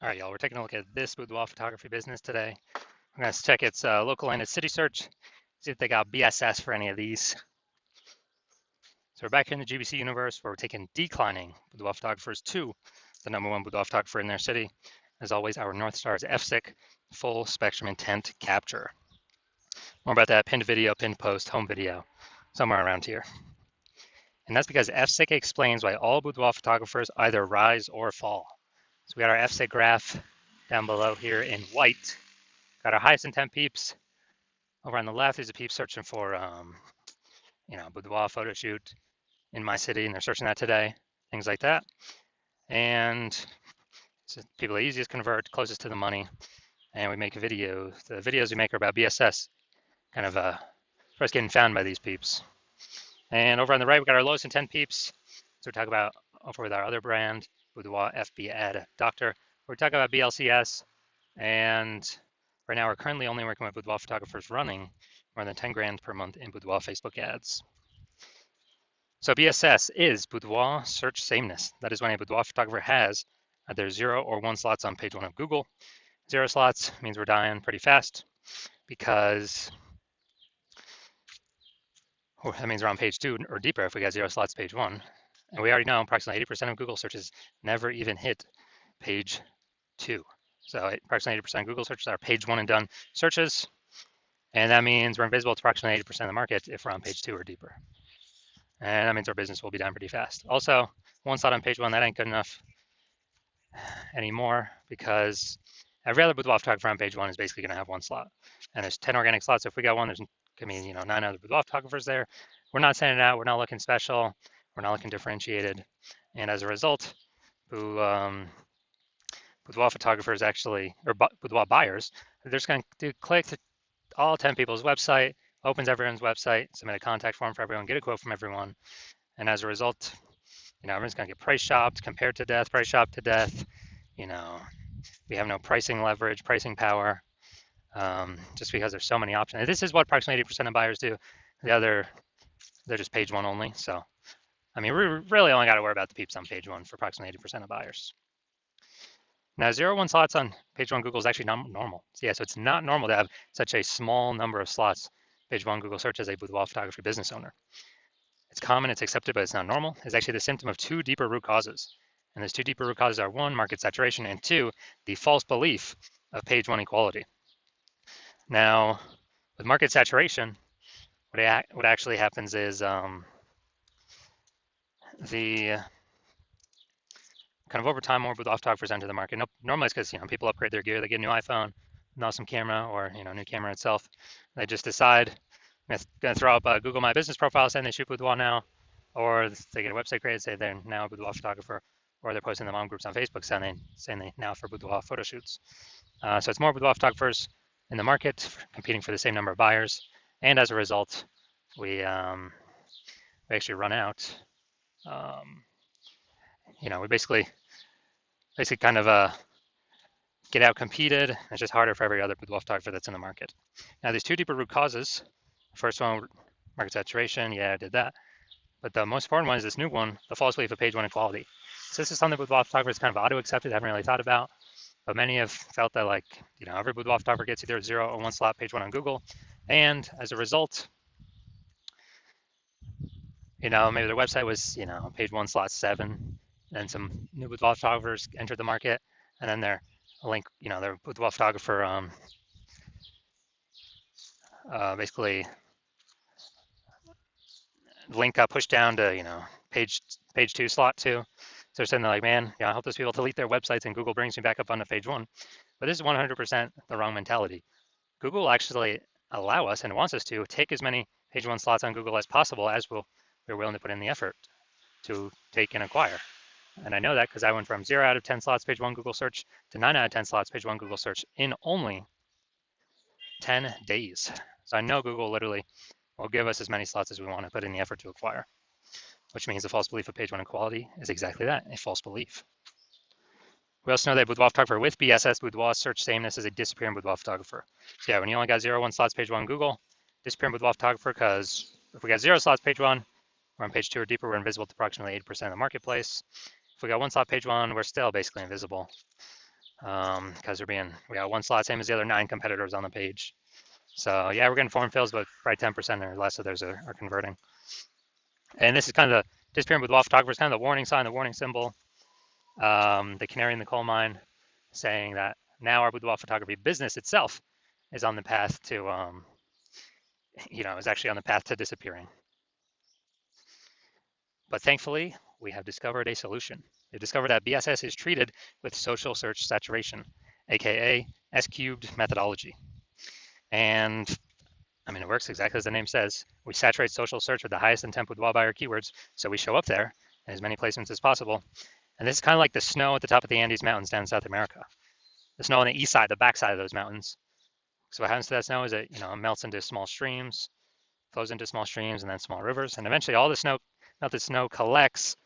All right, y'all, we're taking a look at this boudoir photography business today. I'm going to check its local and its city search, see if they got BSS for any of these. So we're back here in the GBC universe where we're taking declining boudoir photographers to the #1 boudoir photographer in their city. As always, our North Star is FSIC, full spectrum intent capture. More about that pinned video, pinned post, home video, somewhere around here. And that's because FSIC explains why all boudoir photographers either rise or fall. So we got our FSIC graph down below here in white. Got our highest intent peeps. Over on the left, there's a peep searching for, boudoir photo shoot in my city, and they're searching that today, things like that. And so people that easiest convert, closest to the money, and we make a video. The videos we make are about BSS, kind of first getting found by these peeps. And over on the right, we got our lowest intent peeps. So we talk about over with our other brand, Boudoir FB Ad Doctor. We talk about BLCS, and right now we're currently only working with boudoir photographers running more than 10 grand per month in boudoir Facebook ads. So BSS is boudoir search sameness. That is when a boudoir photographer has either 0 or 1 slots on page 1 of Google. 0 slots means we're dying pretty fast because that means we're on page 2 or deeper if we got 0 slots page 1. And we already know approximately 80% of Google searches never even hit page 2. So approximately 80% of Google searches are page 1 and done searches. And that means we're invisible to approximately 80% of the market if we're on page 2 or deeper. And that means our business will be down pretty fast. Also, 1 slot on page 1, that ain't good enough anymore because every other boudoir photographer on page 1 is basically going to have 1 slot. And there's 10 organic slots. So if we got 1, there's going to be 9 other boudoir photographers there. We're not sending it out. We're not looking special. We're not looking differentiated. And as a result, boudoir photographers actually, or boudoir buyers, they're just going to click to all 10 people's website, opens everyone's website, submit a contact form for everyone, get a quote from everyone. And as a result, everyone's going to get price shopped, compared to death, price shopped to death. We have no pricing leverage, pricing power, just because there's so many options. And this is what approximately 80% of buyers do. The other, they're just page 1 only. So, we really only got to worry about the peeps on page 1 for approximately 80% of buyers. Now, 0 1 slots on page 1 Google is actually not normal. So it's not normal to have such a small number of slots page 1 Google search as a boudoir photography business owner. It's common, it's accepted, but it's not normal. It's actually the symptom of 2 deeper root causes. And those 2 deeper root causes are 1, market saturation, and 2, the false belief of page 1 equality. Now, with market saturation, what actually happens is the kind of over time, more boudoir photographers enter the market. Normally it's because people upgrade their gear, they get a new iPhone, an awesome camera, or new camera itself. They just decide I'm gonna throw up a Google My Business profile saying they shoot boudoir now, or they get a website created, say they're now a boudoir photographer, or they're posting the mom groups on Facebook saying they now for boudoir photo shoots. So it's more boudoir photographers in the market competing for the same number of buyers, and as a result, we actually run out. We basically kind of get out competed. It's just harder for every other boudoir photographer that's in the market. Now, these 2 deeper root causes. First one, market saturation. Yeah, I did that. But the most important one is this new one, the false belief of page 1 equality. So this is something boudoir photographers kind of auto-accepted, haven't really thought about. But many have felt that every boudoir photographer gets either 0 or 1 slot page 1 on Google. And as a result, maybe their website was, page 1 slot 7. And some new boudoir photographers entered the market. And then their link, their boudoir photographer basically link got pushed down to, page 2 slot 2. So they're saying like, man, I hope those people delete their websites and Google brings me back up onto page 1. But this is 100% the wrong mentality. Google actually allow us and wants us to take as many page 1 slots on Google as possible as we're willing to put in the effort to take and acquire. And I know that because I went from 0 out of 10 slots page 1 Google search to 9 out of 10 slots page 1 Google search in only 10 days. So I know Google literally will give us as many slots as we want to put in the effort to acquire, which means the false belief of page 1 equality is exactly that, a false belief. We also know that boudoir photographer with BSS, boudoir search sameness, is a disappearing boudoir photographer. So yeah, when you only got 0 1 slots page 1 Google, disappearing boudoir photographer, because if we got 0 slots page 1, we're on page 2 or deeper, we're invisible to approximately 80% of the marketplace. If we got 1 slot page 1, we're still basically invisible. because we got one slot, same as the other 9 competitors on the page. So yeah, we're getting form fills, but probably 10% or less of those are converting. And this is kind of the disappearing boudoir photographers, kind of the warning sign, the warning symbol, the canary in the coal mine, saying that now our boudoir photography business itself is on the path to, is actually on the path to disappearing. But thankfully, we have discovered a solution. We've discovered that BSS is treated with social search saturation, aka S-cubed methodology. And I mean, it works exactly as the name says. We saturate social search with the highest intent boudoir buyer keywords, so we show up there in as many placements as possible. And this is kind of like the snow at the top of the Andes Mountains down in South America. The snow on the east side, the back side of those mountains. So what happens to that snow is it melts into small streams, flows into small streams and then small rivers, and eventually all the melted snow collects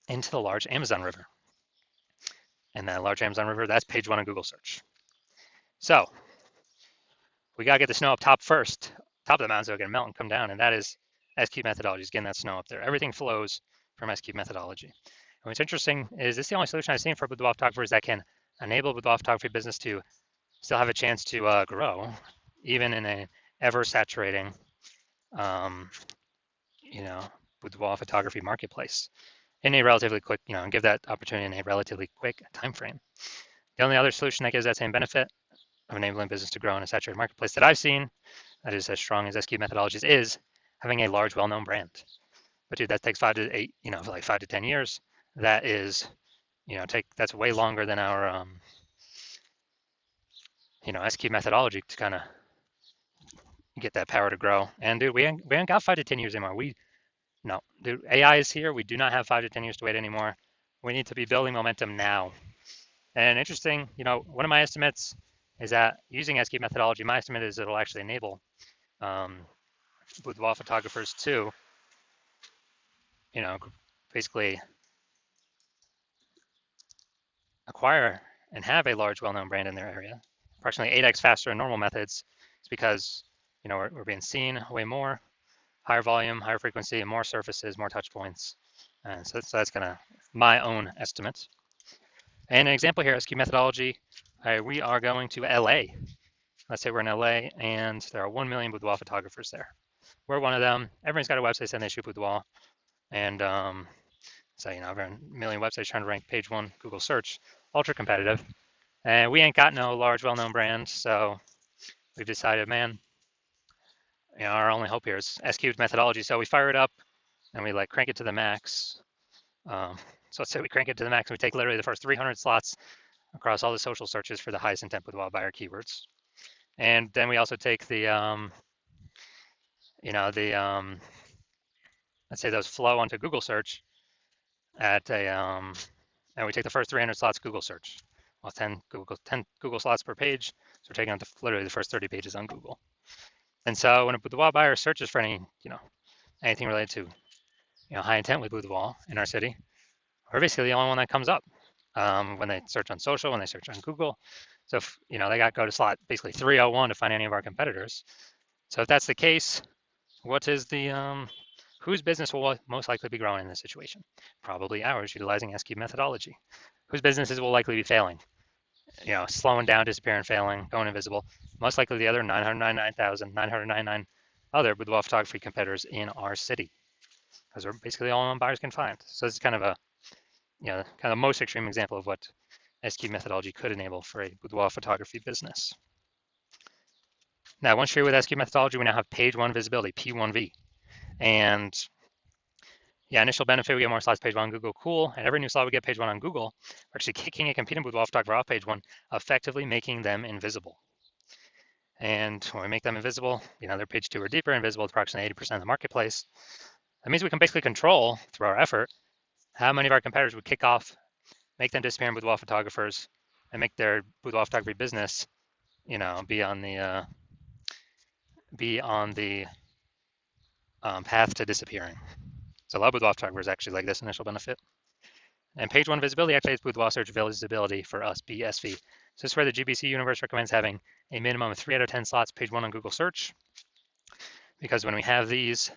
into the large Amazon River. And that large Amazon River, that's page 1 of Google search. So we gotta get the snow up top first, top of the mountains, so it can melt and come down, and that is S-cube methodology, is getting that snow up there. Everything flows from S-cube methodology. And what's interesting is this is the only solution I've seen for boudoir photographers that can enable boudoir photography business to still have a chance to grow, even in a ever saturating, boudoir photography marketplace in a relatively quick, and give that opportunity in a relatively quick time frame. The only other solution that gives that same benefit of enabling business to grow in a saturated marketplace that I've seen that is as strong as S-cube methodologies is having a large, well-known brand. But dude, that takes 5 to 8, for like 5 to 10 years. That is, that's way longer than our, S-cube methodology to kind of get that power to grow. And dude, we ain't got 5 to 10 years anymore. No, dude, AI is here. We do not have 5 to 10 years to wait anymore. We need to be building momentum now. And interesting, one of my estimates is that using S-cube methodology, my estimate is it'll actually enable boudoir photographers to, basically acquire and have a large, well-known brand in their area, approximately 8x faster than normal methods. It's because, we're being seen way more, higher volume, higher frequency, and more surfaces, more touch points. And so that's kind of my own estimate. And an example here, S-cube methodology, we are going to LA. Let's say we're in LA and there are 1 million boudoir photographers there. We're one of them. Everyone's got a website saying they shoot boudoir. And so, over a million websites trying to rank page 1 Google search, ultra competitive. And we ain't got no large, well-known brand. So we've decided, man, our only hope here is S-cubed methodology. So we fire it up and we crank it to the max. So let's say we crank it to the max and we take literally the first 300 slots across all the social searches for the highest intent boudoir buyer keywords. And then we also take the, let's say those flow onto Google search at a, and we take the first 300 slots Google search. Well, 10 Google slots per page. So we're taking out literally the first 30 pages on Google. And so when a boudoir buyer searches for anything related to, high intent with boudoir in our city, we're basically the only one that comes up when they search on social, when they search on Google. So if, they got to go to slot basically 301 to find any of our competitors. So if that's the case, what is the whose business will most likely be growing in this situation? Probably ours, utilizing S-cube methodology. Whose businesses will likely be failing? Slowing down, disappearing, failing, going invisible. Most likely the other 999,999 other boudoir photography competitors in our city, because we're basically the only one buyers can find. So this is kind of a, kind of the most extreme example of what S-cube methodology could enable for a boudoir photography business. Now, once you're with S-cube methodology, we now have page 1 visibility, P1V. And initial benefit, we get more slots page 1 on Google, cool. And every new slot we get page 1 on Google, we're actually kicking a competing boudoir photographer off page 1, effectively making them invisible. And when we make them invisible, they're page 2 or deeper, invisible to approximately 80% of the marketplace. That means we can basically control, through our effort, how many of our competitors would kick off, make them disappear in boudoir photographers, and make their boudoir photography business, be on the path to disappearing. So a lot of boudoir photographers actually like this initial benefit. And page 1 visibility activates boudoir search visibility for us, BSV. So this is where the GBC universe recommends having a minimum of 3 out of 10 slots page 1 on Google search. Because when we have these,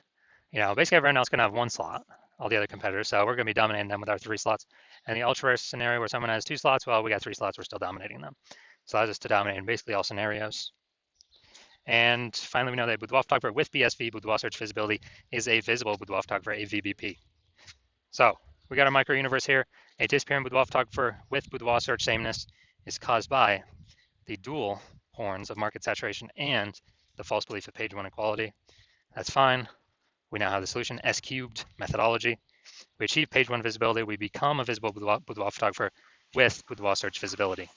basically everyone else can have 1 slot. all the other competitors. So we're going to be dominating them with our 3 slots. And the ultra rare scenario where someone has 2 slots, well, we got 3 slots, we're still dominating them. So allows us to dominate in basically all scenarios. And finally, we know that Boudoir photographer with BSV, Boudoir search visibility, is a visible Boudoir photographer, a VBP. So we got our micro universe here. A disappearing Boudoir photographer with Boudoir search sameness is caused by the dual horns of market saturation and the false belief of page 1 equality. That's fine. We now have the solution, S cubed methodology. We achieve page 1 visibility. We become a visible Boudoir photographer with Boudoir search visibility.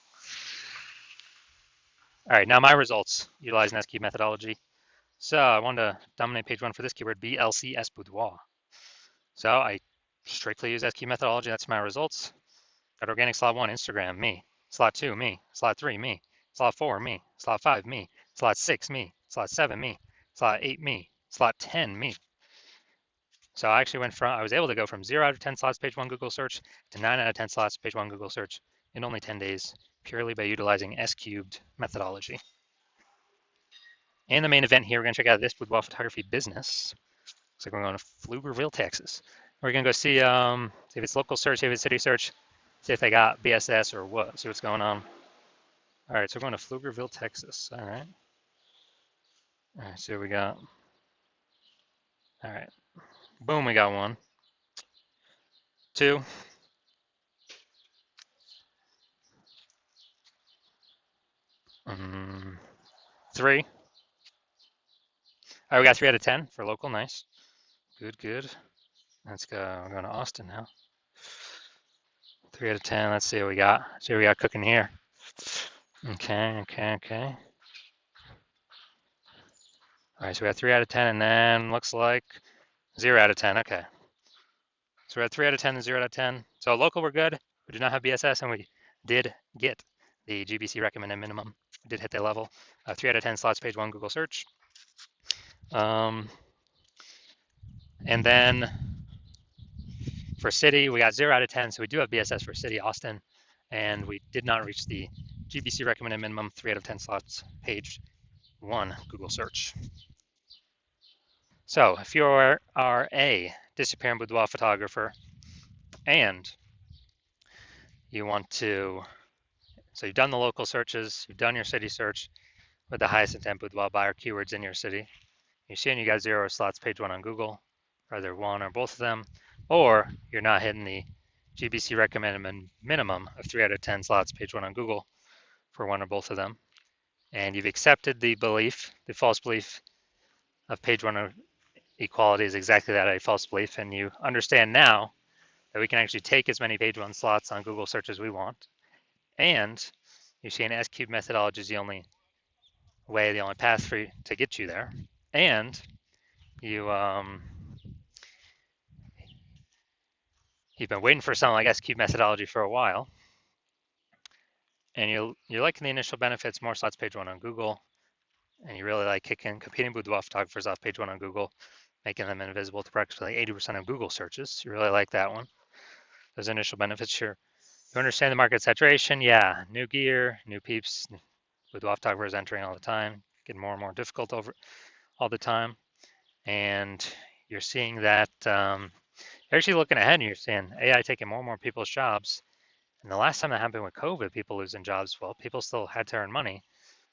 All right, now my results utilizing S cubed methodology. So I wanted to dominate page 1 for this keyword, BLCS Boudoir. So I strictly use S cubed methodology. That's my results. Got organic slot 1, Instagram, me. Slot 2, me. Slot 3, me. Slot 4, me. Slot 5, me. Slot 6, me. Slot 7, me. Slot 8, me. Slot 10, me. So I actually I was able to go from 0 out of 10 slots page 1 Google search to 9 out of 10 slots page 1 Google search in only 10 days, purely by utilizing S cubed methodology. And the main event here, we're going to check out this Boudoir photography business. Looks like we're going to Pflugerville, Texas. We're going to go see if it's local search, if it's city search, see if they got BSS or what, see what's going on. All right, so we're going to Pflugerville, Texas. All right. All right, so we got. All right. Boom, we got 1. 2. 3. All right, we got 3 out of 10 for local. Nice. Good, good. Let's go. We're going to Austin now. 3 out of 10. Let's see what we got. See what we got cooking here. Okay. All right, so we got 3 out of 10, and then looks like 0 out of 10. Okay. So we're at 3 out of 10 and 0 out of 10. So local, we're good. We do not have BSS, and we did get the GBC recommended minimum. We did hit that level. 3 out of 10 slots, page 1 Google search. And then for city, we got 0 out of 10. So we do have BSS for city, Austin, and we did not reach the GBC recommended minimum 3 out of 10 slots, page 1 Google search. So if you are a disappearing boudoir photographer and you want to, so you've done the local searches, you've done your city search with the highest intent boudoir buyer keywords in your city. You see, and you got 0 slots, page 1 on Google, either 1 or both of them, or you're not hitting the GBC recommended minimum of 3 out of 10 slots, page 1 on Google for 1 or both of them. And you've accepted the belief, the false belief of page 1 equality is exactly that, a false belief. And you understand now that we can actually take as many page 1 slots on Google search as we want. And you see an S cubed methodology is the only way, the only path for you to get you there. And you've been waiting for something like S cubed methodology for a while. And you're liking the initial benefits, more slots page 1 on Google. And you really like kicking competing boudoir photographers off page 1 on Google, making them invisible to practically 80% of Google searches. You really like that one. Those initial benefits, sure. You understand the market saturation, yeah. New gear, new peeps, boudoir photographers entering all the time, getting more and more difficult over all the time. And you're seeing that you're actually looking ahead and you're seeing AI taking more and more people's jobs. And the last time that happened with COVID, people losing jobs, well, people still had to earn money.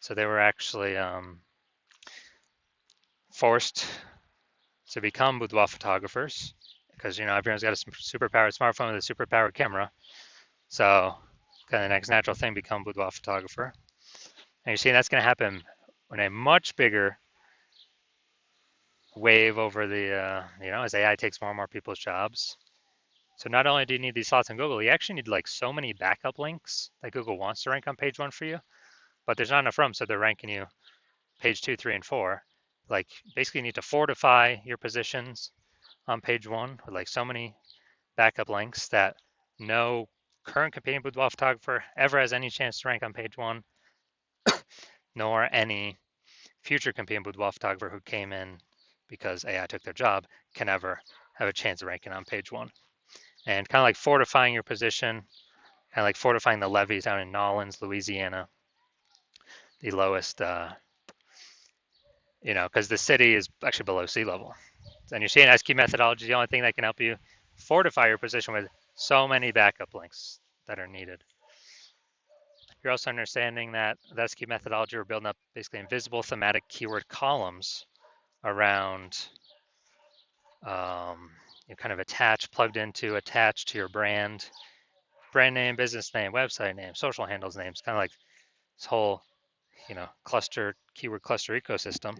So they were actually forced to become boudoir photographers because, everyone's got a superpowered smartphone with a superpowered camera. So kind of the next natural thing, become boudoir photographer. And you're seeing that's going to happen in a much bigger wave over the, as AI takes more and more people's jobs. So not only do you need these slots on Google, you actually need like so many backup links that Google wants to rank on page 1 for you, but there's not enough room, so they're ranking you page 2, 3, and 4. Like basically you need to fortify your positions on page 1 with like so many backup links that no current competing boudoir photographer ever has any chance to rank on page 1, nor any future competing boudoir photographer who came in because AI took their job can ever have a chance of ranking on page 1. And kind of like fortifying your position, kind of like fortifying the levees down in Nolens, Louisiana, the lowest, because the city is actually below sea level. And you're seeing S cubed methodology, the only thing that can help you fortify your position with so many backup links that are needed. You're also understanding that the SQ methodology, we're building up basically invisible thematic keyword columns around kind of attached to your brand name, business name, website name, social handles names, kind of like this whole keyword cluster ecosystem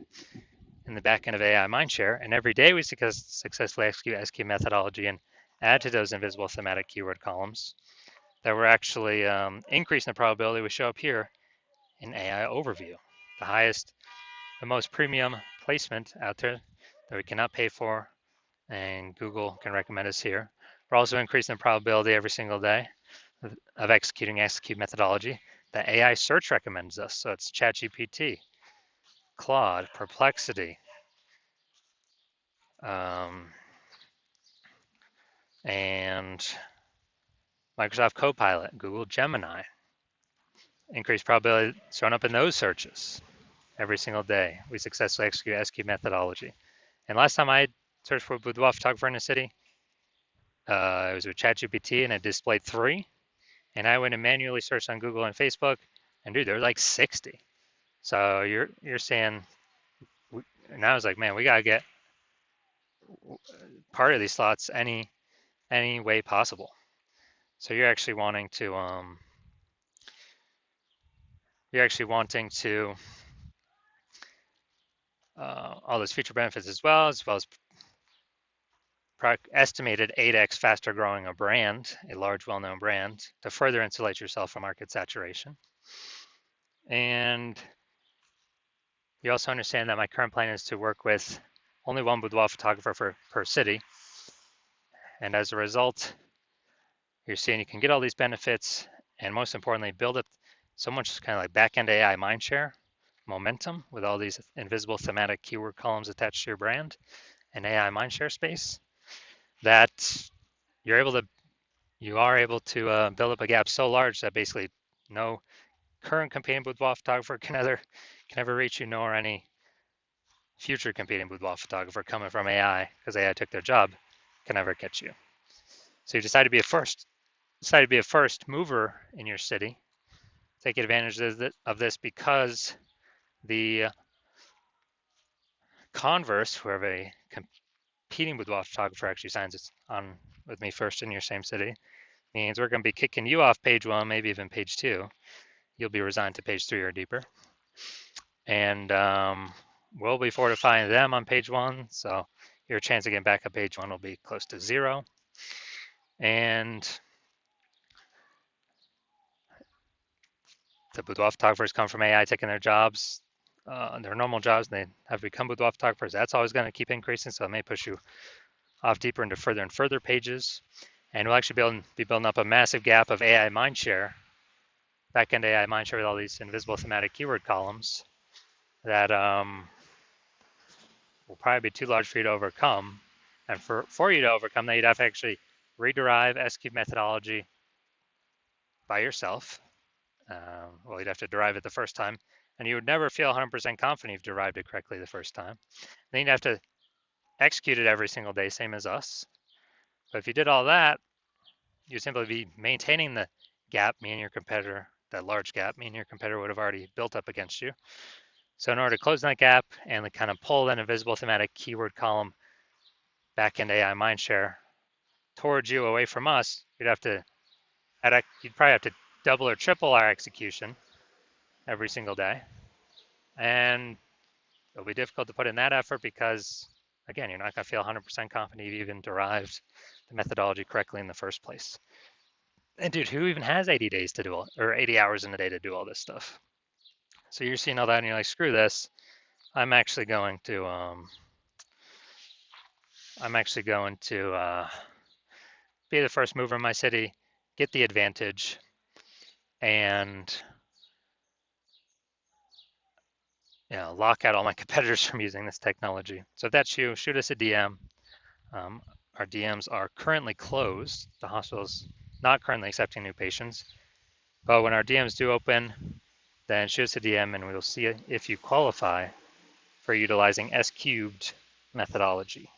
in the back end of AI Mindshare. And every day we successfully execute SQ methodology and add to those invisible thematic keyword columns, that we're actually increasing the probability we show up here in AI overview, the most premium placement out there that we cannot pay for, and Google can recommend us here. We're also increasing the probability every single day of executing SQ methodology that AI search recommends us. So it's ChatGPT, Claude, Perplexity, and Microsoft Copilot, Google Gemini. Increased probability showing up in those searches every single day. We successfully execute SQ methodology. And last time I searched for boudoir photographer in a city, it was with ChatGPT and it displayed 3. And I went and manually searched on Google and Facebook, and dude, there were like 60. So you're saying, and I was like, man, we gotta get part of these slots any way possible. So you're actually wanting to all those feature benefits as well as estimated 8x faster growing a brand, a large well-known brand, to further insulate yourself from market saturation. And you also understand that my current plan is to work with only one boudoir photographer per city. And as a result, you're seeing you can get all these benefits, and most importantly, build up so much kind of like back-end AI mindshare momentum with all these invisible thematic keyword columns attached to your brand and AI mindshare space, that you are able to build up a gap so large that basically no current competing boudoir photographer can ever reach you, nor any future competing boudoir photographer coming from AI, because AI took their job, can ever catch you. So you decide to be a first mover in your city. Take advantage of this because the converse, where a competing boudoir photographer actually signs on with me first in your same city, means we're going to be kicking you off page 1, maybe even page 2. You'll be resigned to page 3 or deeper. And we'll be fortifying them on page 1, so your chance of getting back up page 1 will be close to 0. And the boudoir photographers come from AI taking their jobs, their normal jobs, and they have become boudoir photographers. That's always going to keep increasing, so it may push you off deeper into further and further pages. And we'll actually be building up a massive gap of AI mindshare, back-end AI mindshare with all these invisible thematic keyword columns that will probably be too large for you to overcome. And for you to overcome that, you'd have to actually rederive SQ methodology by yourself. Well, you'd have to derive it the first time, and you would never feel 100% confident you've derived it correctly the first time. Then you'd have to execute it every single day, same as us. But if you did all that, you'd simply be maintaining the gap, me and your competitor, that large gap, me and your competitor would have already built up against you. So in order to close that gap and kind of pull that invisible thematic keyword column back-end AI mindshare towards you away from us, you'd probably have to double or triple our execution every single day. And it'll be difficult to put in that effort because, again, you're not going to feel 100% confident you've even derived the methodology correctly in the first place. And dude, who even has 80 days to do or 80 hours in a day to do all this stuff? So you're seeing all that and you're like, screw this. I'm actually going to be the first mover in my city, get the advantage, and lock out all my competitors from using this technology. So if that's you, shoot us a DM. Our DMs are currently closed. The hospital's not currently accepting new patients. But when our DMs do open, then shoot us a DM and we'll see if you qualify for utilizing S-cubed methodology.